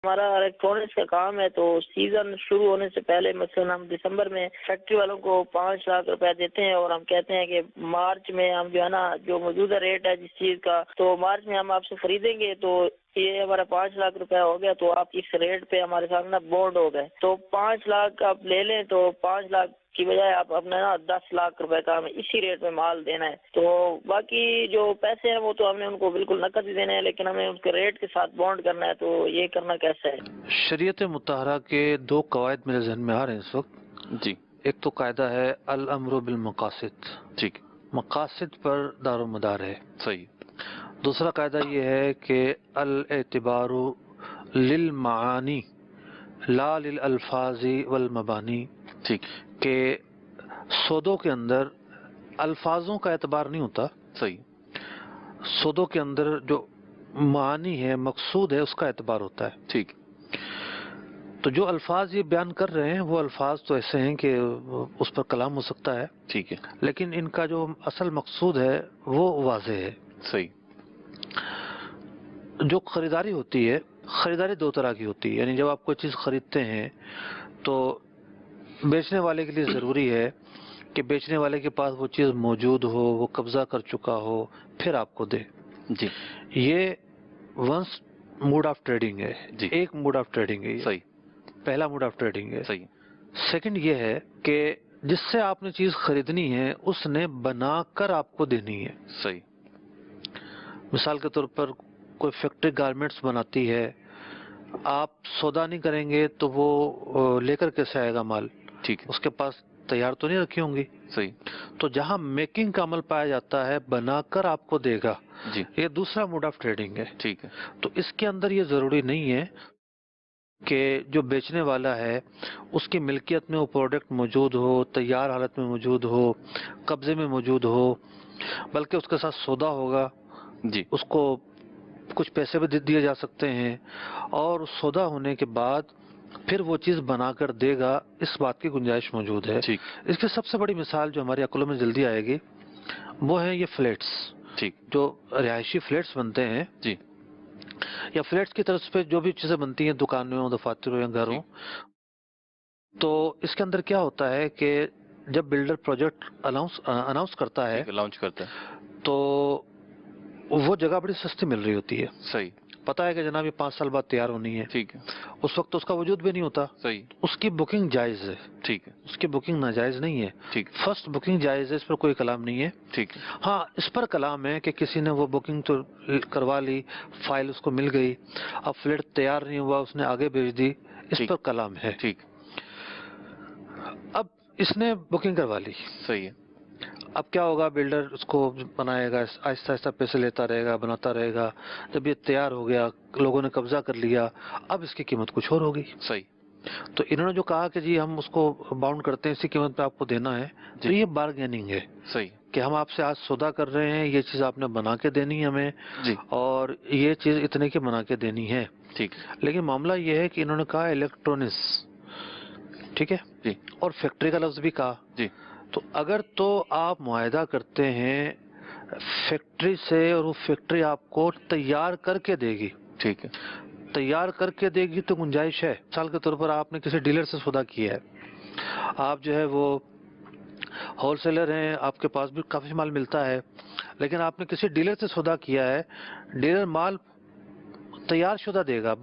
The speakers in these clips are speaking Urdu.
ہمارا الیکٹرانکس کا کام ہے، تو سیزن شروع ہونے سے پہلے مثلا ہم دسمبر میں فیکٹری والوں کو 5 لاکھ روپے دیتے ہیں، اور ہم کہتے ہیں کہ مارچ میں ہم جو ہے نا جو موجودہ ریٹ ہے جس چیز کا، تو مارچ میں ہم آپ سے خریدیں گے، تو یہ ہمارا 5 لاکھ روپے ہو گیا، تو آپ اس ریٹ پہ ہمارے سامنے بونڈ ہو گئے، تو 5 لاکھ آپ لے لیں، تو 5 لاکھ کی بجائے آپ اپنا نا 10 لاکھ روپے کا ہمیں اسی ریٹ میں مال دینا ہے، تو باقی جو پیسے ہیں وہ تو ہم نے ان کو بالکل نقد ہی دینے ہیں، لیکن ہمیں ان کے ریٹ کے ساتھ بونڈ کرنا ہے، تو یہ کرنا کیسا ہے؟ شریعت مطہرہ کے 2 قواعد میرے ذہن میں آ رہے ہیں اس وقت جی۔ ایک تو قاعدہ ہے الامر بالمقاصد، ٹھیک، مقاصد پر دار و مدار ہے۔ صحیح۔ دوسرا قاعدہ یہ ہے کہ الاعتبار للمعانی لا للالفاظ والمبانی، ٹھیک، کہ سودوں کے اندر الفاظوں کا اعتبار نہیں ہوتا، صحیح، سودوں کے اندر جو معانی ہے، مقصود ہے، اس کا اعتبار ہوتا ہے۔ ٹھیک، تو جو الفاظ یہ بیان کر رہے ہیں وہ الفاظ تو ایسے ہیں کہ اس پر کلام ہو سکتا ہے، ٹھیک ہے، لیکن ان کا جو اصل مقصود ہے وہ واضح ہے۔ صحیح، جو خریداری ہوتی ہے، خریداری 2 طرح کی ہوتی ہے، یعنی جب آپ کوئی چیز خریدتے ہیں تو بیچنے والے کے لیے ضروری ہے کہ بیچنے والے کے پاس وہ چیز موجود ہو، وہ قبضہ کر چکا ہو، پھر آپ کو دے۔ جی، یہ ونس موڈ آف ٹریڈنگ ہے، جی، ایک موڈ آف ٹریڈنگ ہے، یہ صحیح، پہلا موڈ آف ٹریڈنگ ہے۔ صحیح، سیکنڈ یہ ہے کہ جس سے آپ نے چیز خریدنی ہے اس نے بنا کر آپ کو دینی ہے۔ صحیح، مثال کے طور پر کوئی فیکٹری گارمنٹس بناتی ہے، آپ سودا نہیں کریں گے تو وہ لے کر کیسے آئے گا مال؟ ٹھیک ہے، اس کے پاس تیار تو نہیں رکھی ہوں گی۔ صحیح، تو جہاں میکنگ کا عمل پایا جاتا ہے، بنا کر آپ کو دے گا، جی، یہ دوسرا موڈ آف ٹریڈنگ ہے۔ ٹھیک ہے، تو اس کے اندر یہ ضروری نہیں ہے کہ جو بیچنے والا ہے اس کی ملکیت میں وہ پروڈکٹ موجود ہو، تیار حالت میں موجود ہو، قبضے میں موجود ہو، بلکہ اس کے ساتھ سودا ہوگا، جی، اس کو کچھ پیسے بھی دیے جا سکتے ہیں، اور سودا ہونے کے بعد پھر وہ چیز بنا کر دے گا، اس بات کی گنجائش موجود ہے۔ ٹھیک، اس کی سب سے بڑی مثال جو ہماری عقلوں میں جلدی آئے گی وہ ہے یہ فلیٹس، ٹھیک، جو رہائشی فلیٹس بنتے ہیں، جی، یا فلیٹس کی طرف پہ جو بھی چیزیں بنتی ہیں، دکانوں ہوں، دفاتروں یا گھروں، تو اس کے اندر کیا ہوتا ہے کہ جب بلڈر پروجیکٹ اناؤنس کرتا ہے لانچ کرتا ہے، تو وہ جگہ بڑی سستی مل رہی ہوتی ہے، صحیح، پتہ ہے کہ جناب یہ 5 سال بعد تیار ہونی ہے، ٹھیک ہے، اس وقت تو اس کا وجود بھی نہیں ہوتا، صحیح، اس کی بکنگ جائز ہے، ٹھیک ہے، اس کی بکنگ ناجائز نہیں ہے، ٹھیک، فرسٹ بکنگ جائز ہے، اس پر کوئی کلام نہیں ہے۔ ٹھیک ہے، ہاں اس پر کلام ہے کہ کسی نے وہ بکنگ تو کروا لی، فائل اس کو مل گئی، اب فلیٹ تیار نہیں ہوا، اس نے آگے بھیج دی، اس ٹھیک، پر کلام ہے۔ ٹھیک، اب اس نے بکنگ کروا لی، صحیح ہے، اب کیا ہوگا، بلڈر اس کو بنائے گا، آہستہ آہستہ پیسے لیتا رہے گا، بناتا رہے گا، جب یہ تیار ہو گیا، لوگوں نے قبضہ کر لیا، اب اس کی قیمت کچھ اور ہوگی۔ صحیح، تو انہوں نے جو کہا کہ جی ہم اس کو باؤنڈ کرتے ہیں، اسی قیمت پہ آپ کو دینا ہے، تو جی، یہ بارگیننگ ہے صحیح، کہ ہم آپ سے آج سودا کر رہے ہیں، یہ چیز آپ نے بنا کے دینی ہے ہمیں، جی، اور یہ چیز اتنے کی بنا کے دینی ہے۔ ٹھیک، لیکن معاملہ یہ ہے کہ انہوں نے کہا الیکٹرانکس، ٹھیک ہے، جی، اور فیکٹری کا لفظ بھی کہا، جی، تو اگر تو آپ معاہدہ کرتے ہیں فیکٹری سے، اور وہ فیکٹری آپ کو تیار کر کے دے گی، ٹھیک ہے، تیار کر کے دے گی تو گنجائش ہے۔ مثال کے طور پر آپ نے کسی ڈیلر سے سودا کیا ہے، آپ جو ہے وہ ہول سیلر ہیں، آپ کے پاس بھی کافی مال ملتا ہے، لیکن آپ نے کسی ڈیلر سے سودا کیا ہے، ڈیلر مال تیار شدہ دے گا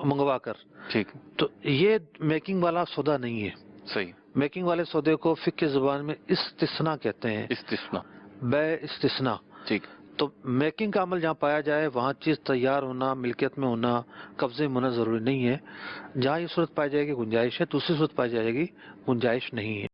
منگوا کر، ٹھیک ہے، تو یہ میکنگ والا سودا نہیں ہے۔ صحیح، میکنگ والے سودے کو فقہ کی زبان میں استثناء کہتے ہیں، استثناء، بے استثناء۔ ٹھیک، تو میکنگ کا عمل جہاں پایا جائے وہاں چیز تیار ہونا، ملکیت میں ہونا، قبضے میں ہونا ضروری نہیں ہے۔ جہاں یہ صورت پائی جائے گی گنجائش ہے، دوسری صورت پائی جائے گی گنجائش نہیں ہے۔